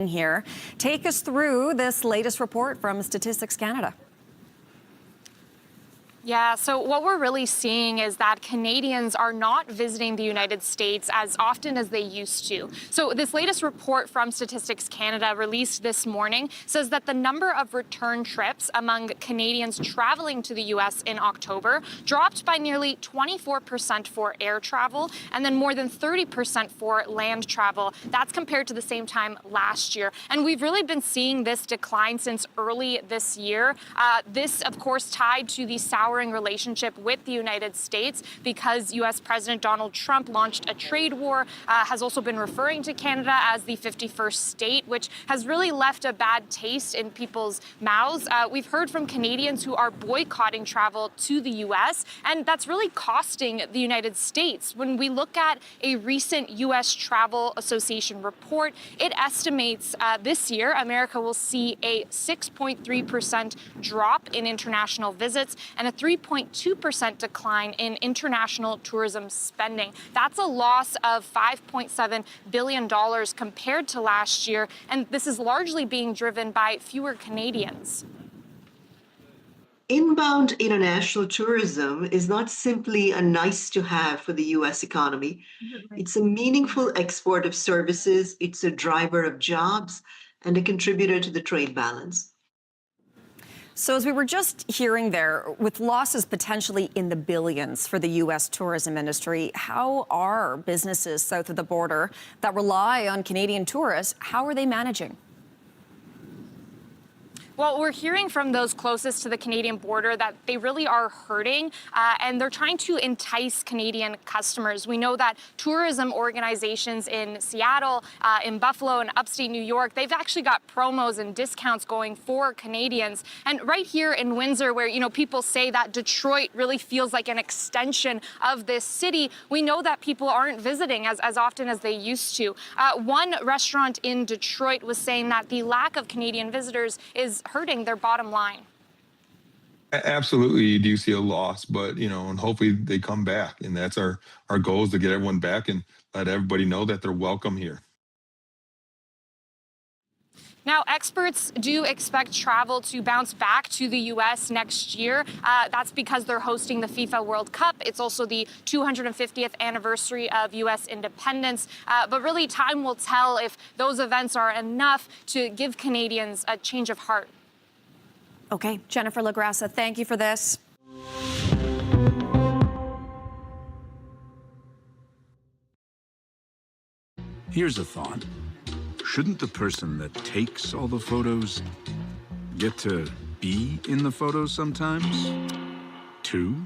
Here. Take us through this latest report from Statistics Canada. Yeah, so what we're really seeing is that Canadians are not visiting the United States as often as they used to. So this latest report from Statistics Canada released this morning says that the number of return trips among Canadians traveling to the U.S. in October dropped by nearly 24% for air travel and then more than 30% for land travel. That's compared to the same time last year. And we've really been seeing this decline since early this year. This, of course, tied to the souring relationship with the United States because U.S. President Donald Trump launched a trade war, has also been referring to Canada as the 51st state, which has really left a bad taste in people's mouths. We've heard from Canadians who are boycotting travel to the U.S., and that's really costing the United States. When we look at a recent U.S. Travel Association report, it estimates this year America will see a 6.3% drop in international visits and a 3.2% decline in international tourism spending. That's a loss of $5.7 billion compared to last year, and this is largely being driven by fewer Canadians. Inbound international tourism is not simply a nice to have for the US economy. It's a meaningful export of services, it's a driver of jobs, and a contributor to the trade balance. So as we were just hearing there, with losses potentially in the billions for the U.S. tourism industry, how are businesses south of the border that rely on Canadian tourists, how are they managing? Well, we're hearing from those closest to the Canadian border that they really are hurting, and they're trying to entice Canadian customers. We know that tourism organizations in Seattle, in Buffalo, and upstate New York, they've actually got promos and discounts going for Canadians. And right here in Windsor, where people say that Detroit really feels like an extension of this city, we know that people aren't visiting as often as they used to. One restaurant in Detroit was saying that the lack of Canadian visitors is hurting their bottom line. Absolutely, you do see a loss, but and hopefully they come back, and that's our goal is to get everyone back and let everybody know that they're welcome here. Now, experts do expect travel to bounce back to the U.S. next year. That's because they're hosting the FIFA World Cup. It's also the 250th anniversary of U.S. independence. But really, time will tell if those events are enough to give Canadians a change of heart. Okay, Jennifer LaGrassa, thank you for this. Here's a thought. Shouldn't the person that takes all the photos get to be in the photos sometimes, too?